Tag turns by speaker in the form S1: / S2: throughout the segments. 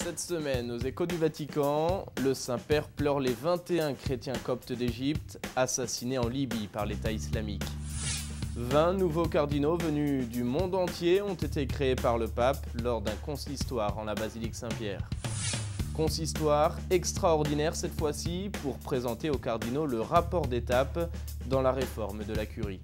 S1: Cette semaine, aux Échos du Vatican, le Saint-Père pleure les 21 chrétiens coptes d'Égypte assassinés en Libye par l'État islamique. 20 nouveaux cardinaux venus du monde entier ont été créés par le pape lors d'un consistoire en la basilique Saint-Pierre. Consistoire extraordinaire cette fois-ci pour présenter aux cardinaux le rapport d'étape dans la réforme de la curie.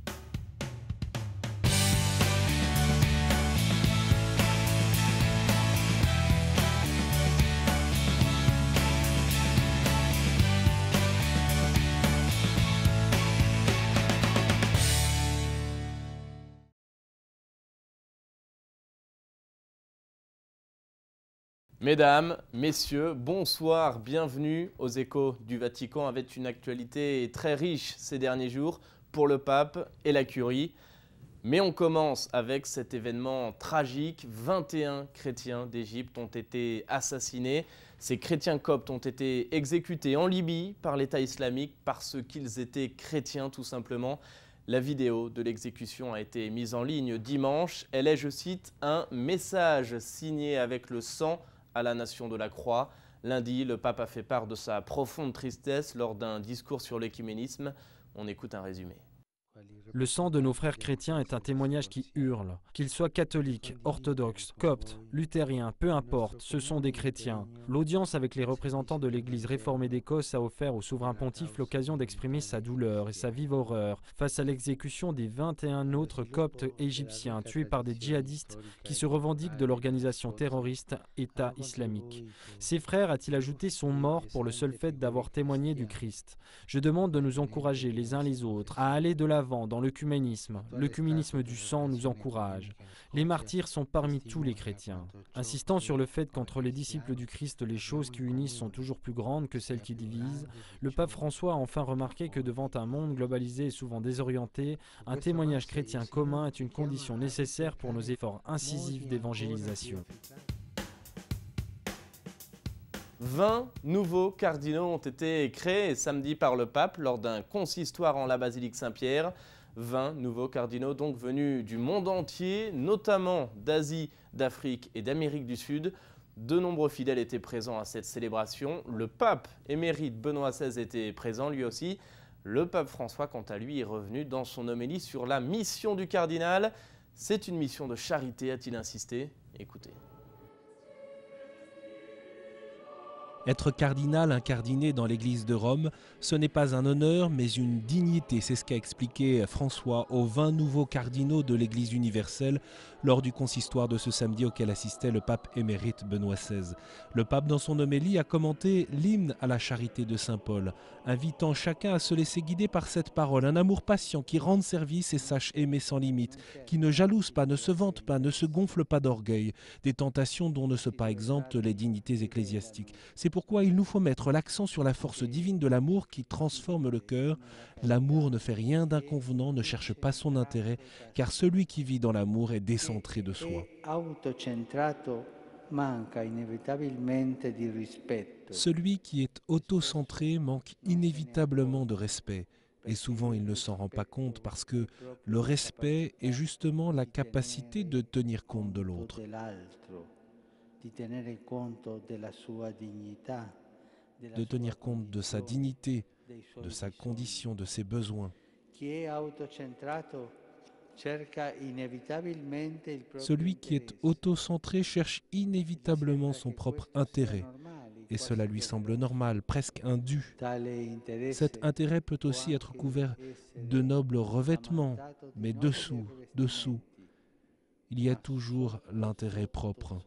S1: Mesdames, messieurs, bonsoir, bienvenue aux Échos du Vatican avec une actualité très riche ces derniers jours pour le pape et la curie. Mais on commence avec cet événement tragique. 21 chrétiens d'Égypte ont été assassinés. Ces chrétiens coptes ont été exécutés en Libye par l'État islamique parce qu'ils étaient chrétiens tout simplement. La vidéo de l'exécution a été mise en ligne dimanche. Elle est, je cite, un message signé avec le sang à la nation de la croix. Lundi, le pape a fait part de sa profonde tristesse lors d'un discours sur l'écuménisme. On écoute un résumé.
S2: Le sang de nos frères chrétiens est un témoignage qui hurle. Qu'ils soient catholiques, orthodoxes, coptes, luthériens, peu importe, ce sont des chrétiens. L'audience avec les représentants de l'Église réformée d'Écosse a offert au souverain pontife l'occasion d'exprimer sa douleur et sa vive horreur face à l'exécution des 21 autres coptes égyptiens tués par des djihadistes qui se revendiquent de l'organisation terroriste État islamique. Ses frères, a-t-il ajouté, sont morts pour le seul fait d'avoir témoigné du Christ. Je demande de nous encourager les uns les autres à aller de l'avant dans l'œcuménisme. L'œcuménisme du sang nous encourage. Les martyrs sont parmi tous les chrétiens. Insistant sur le fait qu'entre les disciples du Christ, les choses qui unissent sont toujours plus grandes que celles qui divisent, le pape François a enfin remarqué que devant un monde globalisé et souvent désorienté, un témoignage chrétien commun est une condition nécessaire pour nos efforts incisifs d'évangélisation.
S1: 20 nouveaux cardinaux ont été créés samedi par le pape lors d'un consistoire en la basilique Saint-Pierre. 20 nouveaux cardinaux donc venus du monde entier, notamment d'Asie, d'Afrique et d'Amérique du Sud. De nombreux fidèles étaient présents à cette célébration. Le pape émérite Benoît XVI était présent lui aussi. Le pape François, quant à lui, est revenu dans son homélie sur la mission du cardinal. C'est une mission de charité, a-t-il insisté. Écoutez.
S3: Être cardinal incardiné dans l'église de Rome, ce n'est pas un honneur mais une dignité, c'est ce qu'a expliqué François aux 20 nouveaux cardinaux de l'église universelle lors du consistoire de ce samedi auquel assistait le pape émérite Benoît XVI. Le pape dans son homélie a commenté l'hymne à la charité de saint Paul, invitant chacun à se laisser guider par cette parole, un amour patient qui rende service et sache aimer sans limite, qui ne jalouse pas, ne se vante pas, ne se gonfle pas d'orgueil, des tentations dont ne sont pas exemptes les dignités ecclésiastiques. C'est pourquoi il nous faut mettre l'accent sur la force divine de l'amour qui transforme le cœur. L'amour ne fait rien d'inconvenant, ne cherche pas son intérêt, car celui qui vit dans l'amour est décentré de soi. Celui qui est autocentré manque inévitablement de respect. Et souvent il ne s'en rend pas compte parce que le respect est justement la capacité de tenir compte de l'autre. De tenir compte de sa dignité, de sa condition, de ses besoins. Celui qui est autocentré cherche inévitablement son propre intérêt, et cela lui semble normal, presque indu. Cet intérêt peut aussi être couvert de nobles revêtements, mais dessous, il y a toujours l'intérêt propre.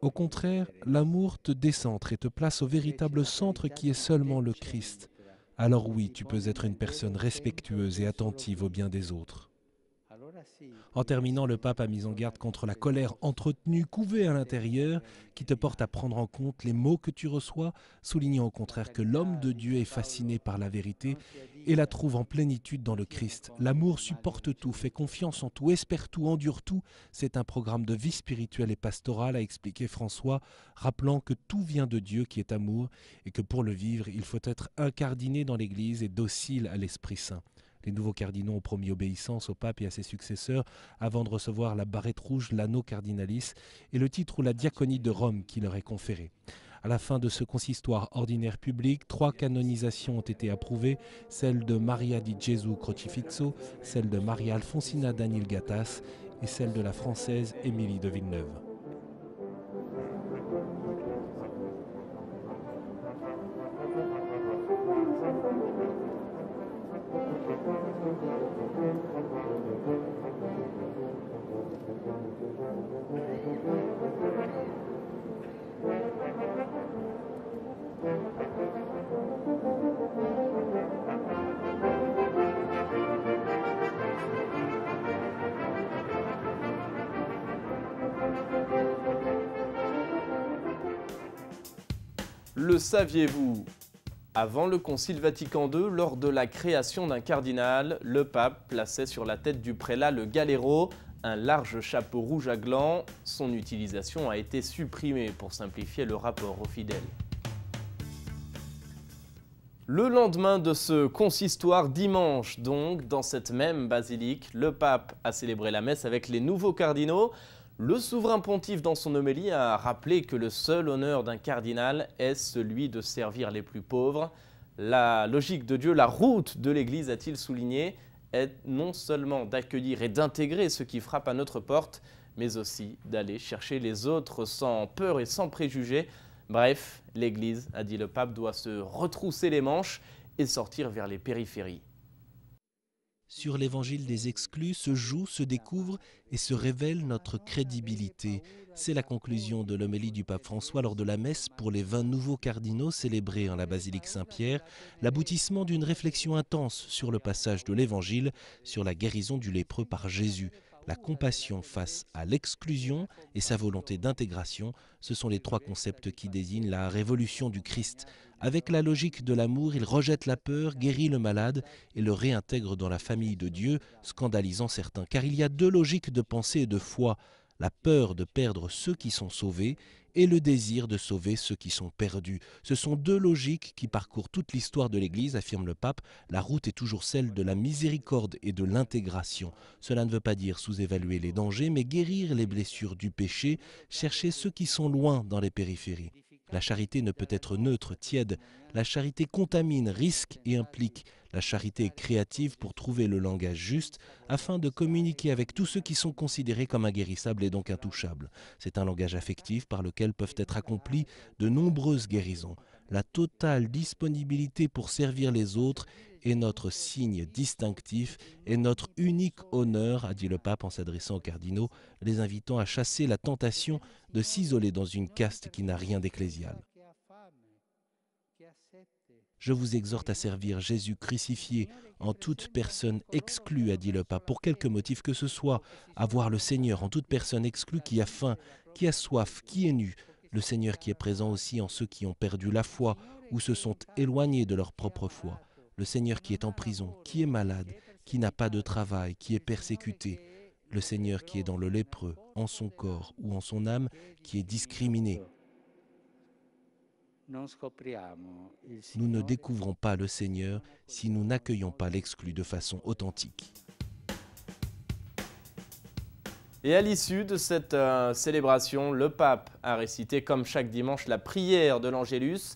S3: Au contraire, l'amour te décentre et te place au véritable centre qui est seulement le Christ. Alors oui, tu peux être une personne respectueuse et attentive au bien des autres. En terminant, le pape a mis en garde contre la colère entretenue, couvée à l'intérieur, qui te porte à prendre en compte les mots que tu reçois, soulignant au contraire que l'homme de Dieu est fasciné par la vérité et la trouve en plénitude dans le Christ. L'amour supporte tout, fait confiance en tout, espère tout, endure tout. C'est un programme de vie spirituelle et pastorale, a expliqué François, rappelant que tout vient de Dieu qui est amour et que pour le vivre, il faut être incardiné dans l'Église et docile à l'Esprit Saint. Les nouveaux cardinaux ont promis obéissance au pape et à ses successeurs avant de recevoir la barrette rouge, l'anneau cardinalis et le titre ou la diaconie de Rome qui leur est conféré. À la fin de ce consistoire ordinaire public, 3 canonisations ont été approuvées, celle de Maria di Gesù Crocifisso, celle de Maria Alfonsina Daniel Gattas et celle de la française Émilie de Villeneuve.
S1: Le saviez-vous? Avant le Concile Vatican II, lors de la création d'un cardinal, le pape plaçait sur la tête du prélat le galero, un large chapeau rouge à glands. Son utilisation a été supprimée pour simplifier le rapport aux fidèles. Le lendemain de ce consistoire, dimanche donc, dans cette même basilique, le pape a célébré la messe avec les nouveaux cardinaux. Le souverain pontife, dans son homélie, a rappelé que le seul honneur d'un cardinal est celui de servir les plus pauvres. La logique de Dieu, la route de l'Église, a-t-il souligné, est non seulement d'accueillir et d'intégrer ceux qui frappent à notre porte, mais aussi d'aller chercher les autres sans peur et sans préjugés. Bref, l'Église, a dit le pape, doit se retrousser les manches et sortir vers les périphéries.
S3: Sur l'évangile des exclus se joue, se découvre et se révèle notre crédibilité. C'est la conclusion de l'homélie du pape François lors de la messe pour les 20 nouveaux cardinaux célébrés en la basilique Saint-Pierre, l'aboutissement d'une réflexion intense sur le passage de l'évangile, sur la guérison du lépreux par Jésus. La compassion face à l'exclusion et sa volonté d'intégration, ce sont les 3 concepts qui désignent la révolution du Christ. Avec la logique de l'amour, il rejette la peur, guérit le malade et le réintègre dans la famille de Dieu, scandalisant certains. Car il y a 2 logiques de pensée et de foi, la peur de perdre ceux qui sont sauvés et le désir de sauver ceux qui sont perdus. Ce sont 2 logiques qui parcourent toute l'histoire de l'Église, affirme le pape. La route est toujours celle de la miséricorde et de l'intégration. Cela ne veut pas dire sous-évaluer les dangers, mais guérir les blessures du péché, chercher ceux qui sont loin dans les périphéries. La charité ne peut être neutre, tiède. La charité contamine, risque et implique. La charité est créative pour trouver le langage juste afin de communiquer avec tous ceux qui sont considérés comme inguérissables et donc intouchables. C'est un langage affectif par lequel peuvent être accomplies de nombreuses guérisons. La totale disponibilité pour servir les autres est notre signe distinctif et notre unique honneur, a dit le pape en s'adressant aux cardinaux, les invitant à chasser la tentation de s'isoler dans une caste qui n'a rien d'ecclésial. Je vous exhorte à servir Jésus crucifié en toute personne exclue, a dit le pape, pour quelque motif que ce soit, à voir le Seigneur en toute personne exclue qui a faim, qui a soif, qui est nu, le Seigneur qui est présent aussi en ceux qui ont perdu la foi ou se sont éloignés de leur propre foi, le Seigneur qui est en prison, qui est malade, qui n'a pas de travail, qui est persécuté, le Seigneur qui est dans le lépreux, en son corps ou en son âme, qui est discriminé. Nous ne découvrons pas le Seigneur si nous n'accueillons pas l'exclu de façon authentique.
S1: Et à l'issue de cette célébration, le pape a récité comme chaque dimanche la prière de l'Angélus.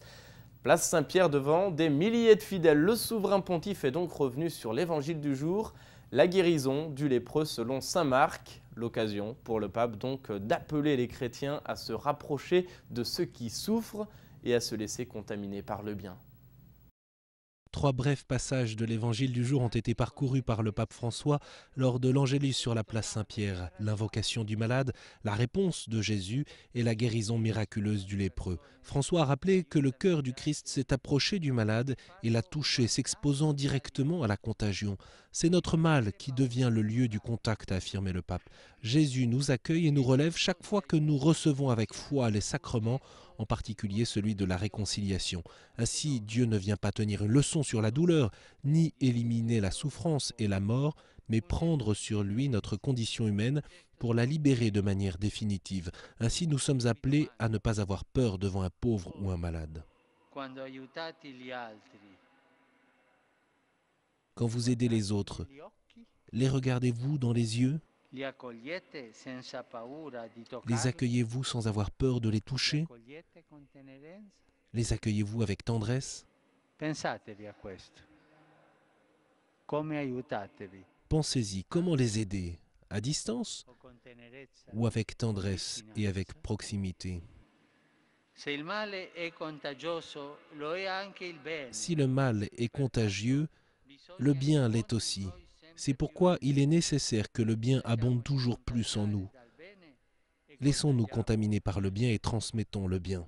S1: Place Saint-Pierre devant des milliers de fidèles. Le souverain pontife est donc revenu sur l'évangile du jour, la guérison du lépreux selon saint Marc. L'occasion pour le pape donc d'appeler les chrétiens à se rapprocher de ceux qui souffrent et à se laisser contaminer par le bien.
S3: 3 brefs passages de l'évangile du jour ont été parcourus par le pape François lors de l'Angélus sur la place Saint-Pierre. L'invocation du malade, la réponse de Jésus et la guérison miraculeuse du lépreux. François a rappelé que le cœur du Christ s'est approché du malade et l'a touché, s'exposant directement à la contagion. C'est notre mal qui devient le lieu du contact, a affirmé le pape. Jésus nous accueille et nous relève chaque fois que nous recevons avec foi les sacrements, en particulier celui de la réconciliation. Ainsi, Dieu ne vient pas tenir une leçon sur la douleur, ni éliminer la souffrance et la mort, mais prendre sur lui notre condition humaine pour la libérer de manière définitive. Ainsi, nous sommes appelés à ne pas avoir peur devant un pauvre ou un malade. Quand vous aidez les autres, les regardez-vous dans les yeux? Les accueillez-vous sans avoir peur de les toucher? Les accueillez-vous avec tendresse? Pensez-y, comment les aider? À distance ou avec tendresse et avec proximité? Si le mal est contagieux, le bien l'est aussi. C'est pourquoi il est nécessaire que le bien abonde toujours plus en nous. Laissons-nous contaminer par le bien et transmettons le bien.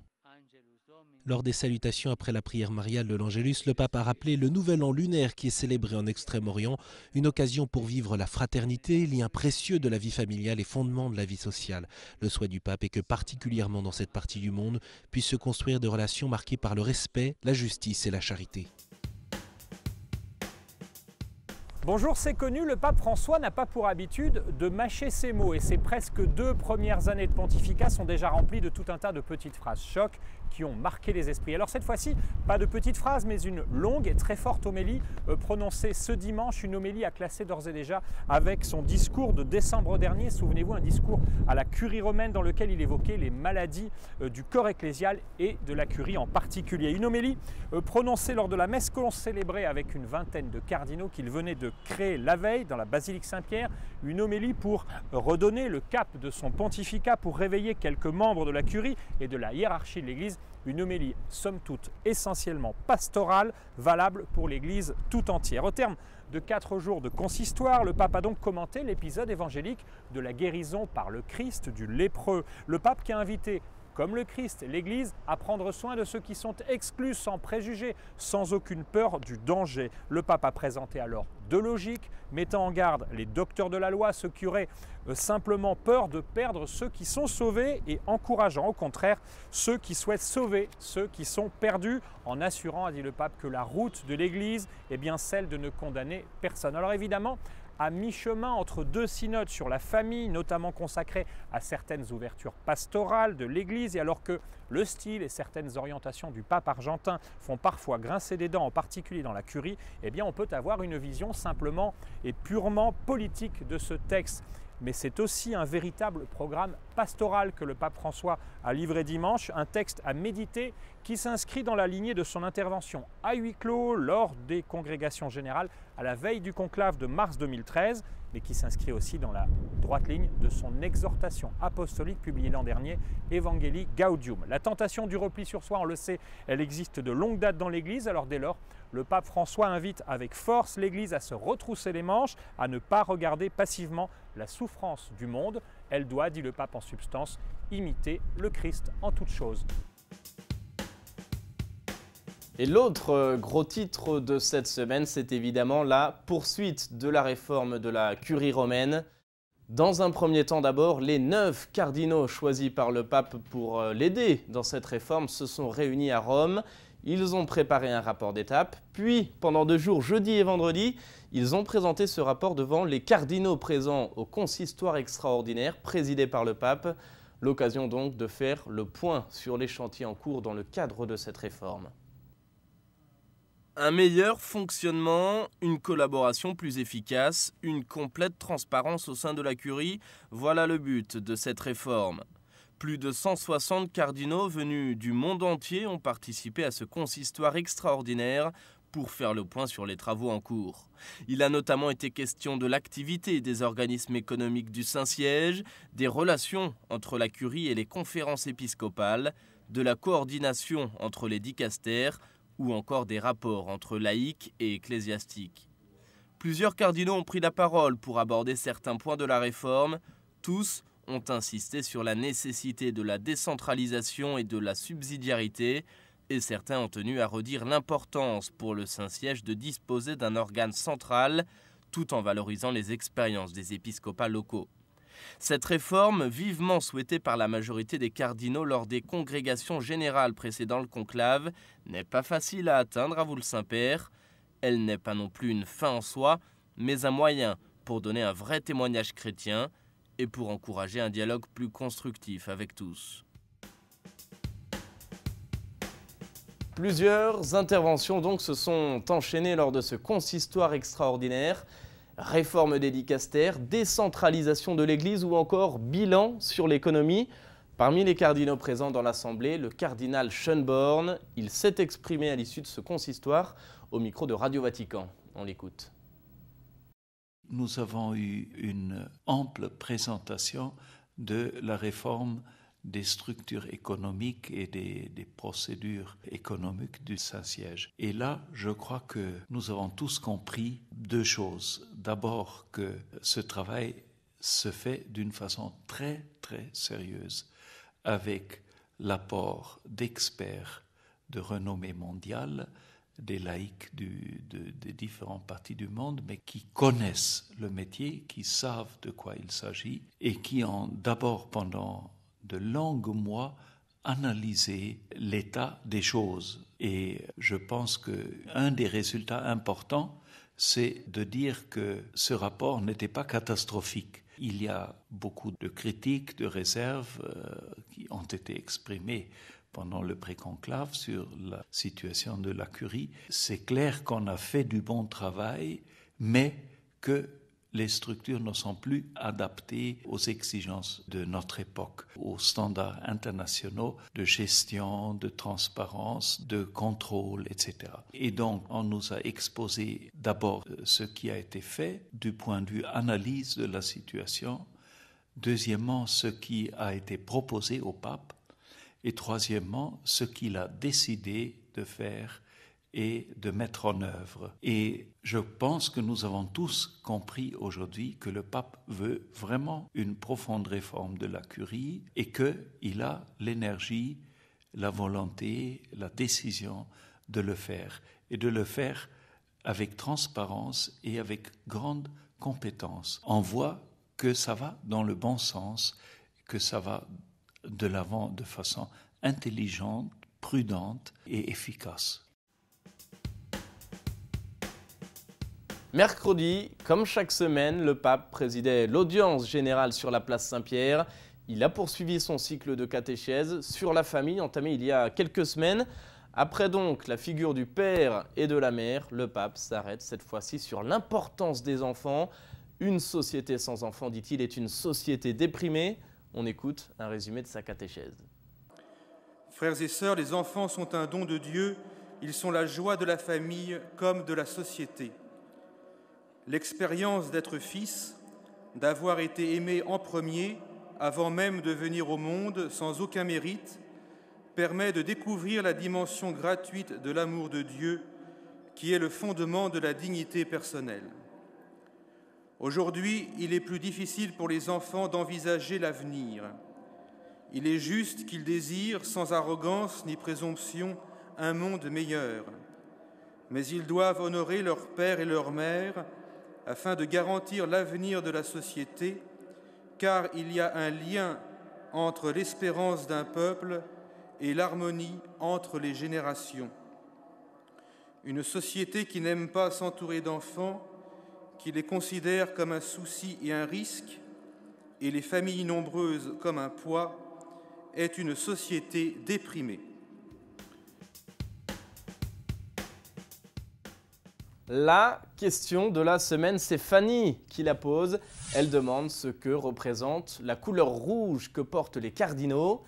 S3: Lors des salutations après la prière mariale de l'Angélus, le pape a rappelé le nouvel an lunaire qui est célébré en Extrême-Orient, une occasion pour vivre la fraternité, lien précieux de la vie familiale et fondement de la vie sociale. Le souhait du pape est que, particulièrement dans cette partie du monde, puissent se construire de relations marquées par le respect, la justice et la charité.
S4: Bonjour, c'est connu, le pape François n'a pas pour habitude de mâcher ses mots et ses presque 2 premières années de pontificat sont déjà remplies de tout un tas de petites phrases chocs qui ont marqué les esprits. Alors cette fois-ci, pas de petites phrases, mais une longue et très forte homélie prononcée ce dimanche, une homélie à classer d'ores et déjà avec son discours de décembre dernier. Souvenez-vous, un discours à la curie romaine dans lequel il évoquait les maladies du corps ecclésial et de la curie en particulier. Une homélie prononcée lors de la messe que l'on célébrait avec une vingtaine de cardinaux qu'il venait de créer la veille dans la basilique Saint-Pierre, une homélie pour redonner le cap de son pontificat, pour réveiller quelques membres de la curie et de la hiérarchie de l'Église, une homélie somme toute essentiellement pastorale, valable pour l'Église tout entière. Au terme de 4 jours de consistoire, le pape a donc commenté l'épisode évangélique de la guérison par le Christ du lépreux. Le pape qui a invité, comme le Christ, l'Église, à prendre soin de ceux qui sont exclus sans préjugés, sans aucune peur du danger. Le pape a présenté alors 2 logiques, mettant en garde les docteurs de la loi, ceux qui auraient simplement peur de perdre ceux qui sont sauvés, et encourageant au contraire ceux qui souhaitent sauver ceux qui sont perdus, en assurant, a dit le pape, que la route de l'Église est bien celle de ne condamner personne. Alors évidemment, à mi-chemin entre 2 synodes sur la famille, notamment consacrés à certaines ouvertures pastorales de l'Église, et alors que le style et certaines orientations du pape argentin font parfois grincer des dents, en particulier dans la curie, eh bien on peut avoir une vision simplement et purement politique de ce texte. Mais c'est aussi un véritable programme pastoral que le pape François a livré dimanche, un texte à méditer qui s'inscrit dans la lignée de son intervention à huis clos lors des congrégations générales à la veille du conclave de mars 2013, mais qui s'inscrit aussi dans la droite ligne de son exhortation apostolique publiée l'an dernier, Evangelii Gaudium. La tentation du repli sur soi, on le sait, elle existe de longue date dans l'Église, alors dès lors, le pape François invite avec force l'Église à se retrousser les manches, à ne pas regarder passivement la souffrance du monde. Elle doit, dit le pape en substance, imiter le Christ en toutes choses.
S1: Et l'autre gros titre de cette semaine, c'est évidemment la poursuite de la réforme de la curie romaine. Dans un premier temps d'abord, les 9 cardinaux choisis par le pape pour l'aider dans cette réforme se sont réunis à Rome. Ils ont préparé un rapport d'étape, puis pendant 2 jours, jeudi et vendredi, ils ont présenté ce rapport devant les cardinaux présents au consistoire extraordinaire présidé par le pape. L'occasion donc de faire le point sur les chantiers en cours dans le cadre de cette réforme. Un meilleur fonctionnement, une collaboration plus efficace, une complète transparence au sein de la curie, voilà le but de cette réforme. Plus de 160 cardinaux venus du monde entier ont participé à ce consistoire extraordinaire pour faire le point sur les travaux en cours. Il a notamment été question de l'activité des organismes économiques du Saint-Siège, des relations entre la curie et les conférences épiscopales, de la coordination entre les dicastères, ou encore des rapports entre laïcs et ecclésiastiques. Plusieurs cardinaux ont pris la parole pour aborder certains points de la réforme. Tous ont insisté sur la nécessité de la décentralisation et de la subsidiarité, et certains ont tenu à redire l'importance pour le Saint-Siège de disposer d'un organe central, tout en valorisant les expériences des épiscopats locaux. Cette réforme, vivement souhaitée par la majorité des cardinaux lors des congrégations générales précédant le conclave, n'est pas facile à atteindre, avoue le Saint-Père. Elle n'est pas non plus une fin en soi, mais un moyen pour donner un vrai témoignage chrétien et pour encourager un dialogue plus constructif avec tous. Plusieurs interventions donc se sont enchaînées lors de ce consistoire extraordinaire. Réforme des dicastères, décentralisation de l'Église ou encore bilan sur l'économie. Parmi les cardinaux présents dans l'Assemblée, le cardinal Schönborn, il s'est exprimé à l'issue de ce consistoire au micro de Radio Vatican. On l'écoute.
S5: Nous avons eu une ample présentation de la réforme des structures économiques et des procédures économiques du Saint-Siège. Et là, je crois que nous avons tous compris deux choses. D'abord, que ce travail se fait d'une façon très, très sérieuse, avec l'apport d'experts de renommée mondiale, des laïcs des différentes parties du monde, mais qui connaissent le métier, qui savent de quoi il s'agit et qui ont d'abord pendant de longs mois analysé l'état des choses. Et je pense qu'un des résultats importants, c'est de dire que ce rapport n'était pas catastrophique. Il y a beaucoup de critiques, de réserves qui ont été exprimées pendant le préconclave sur la situation de la curie. C'est clair qu'on a fait du bon travail, mais que les structures ne sont plus adaptées aux exigences de notre époque, aux standards internationaux de gestion, de transparence, de contrôle, etc. Et donc, on nous a exposé d'abord ce qui a été fait du point de vue analyse de la situation, deuxièmement, ce qui a été proposé au pape, et troisièmement, ce qu'il a décidé de faire et de mettre en œuvre. Et je pense que nous avons tous compris aujourd'hui que le pape veut vraiment une profonde réforme de la curie et qu'il a l'énergie, la volonté, la décision de le faire. Et de le faire avec transparence et avec grande compétence. On voit que ça va dans le bon sens, que ça va de l'avant de façon intelligente, prudente et efficace.
S1: Mercredi, comme chaque semaine, le pape présidait l'audience générale sur la place Saint-Pierre. Il a poursuivi son cycle de catéchèse sur la famille entamé il y a quelques semaines. Après donc la figure du père et de la mère, le pape s'arrête cette fois-ci sur l'importance des enfants. Une société sans enfants, dit-il, est une société déprimée. On écoute un résumé de sa catéchèse.
S6: Frères et sœurs, les enfants sont un don de Dieu. Ils sont la joie de la famille comme de la société. L'expérience d'être fils, d'avoir été aimé en premier, avant même de venir au monde, sans aucun mérite, permet de découvrir la dimension gratuite de l'amour de Dieu, qui est le fondement de la dignité personnelle. Aujourd'hui, il est plus difficile pour les enfants d'envisager l'avenir. Il est juste qu'ils désirent, sans arrogance ni présomption, un monde meilleur. Mais ils doivent honorer leur père et leur mère afin de garantir l'avenir de la société, car il y a un lien entre l'espérance d'un peuple et l'harmonie entre les générations. Une société qui n'aime pas s'entourer d'enfants, qui les considère comme un souci et un risque, et les familles nombreuses comme un poids, est une société déprimée.
S1: La question de la semaine, c'est Fanny qui la pose. Elle demande ce que représente la couleur rouge que portent les cardinaux.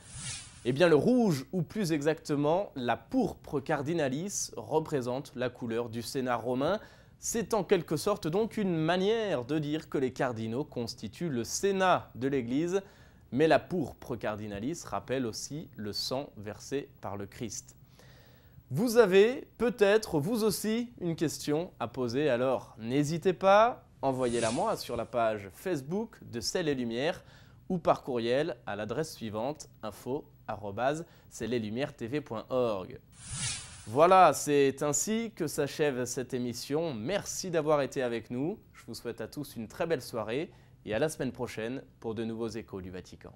S1: Eh bien, le rouge, ou plus exactement, la pourpre cardinalis, représente la couleur du Sénat romain. C'est en quelque sorte donc une manière de dire que les cardinaux constituent le Sénat de l'Église. Mais la pourpre cardinalis rappelle aussi le sang versé par le Christ. Vous avez peut-être vous aussi une question à poser, alors n'hésitez pas, envoyez-la moi sur la page Facebook de Ciel et Lumière ou par courriel à l'adresse suivante info@cieleslumières-tv.org. Voilà, c'est ainsi que s'achève cette émission. Merci d'avoir été avec nous. Je vous souhaite à tous une très belle soirée et à la semaine prochaine pour de nouveaux échos du Vatican.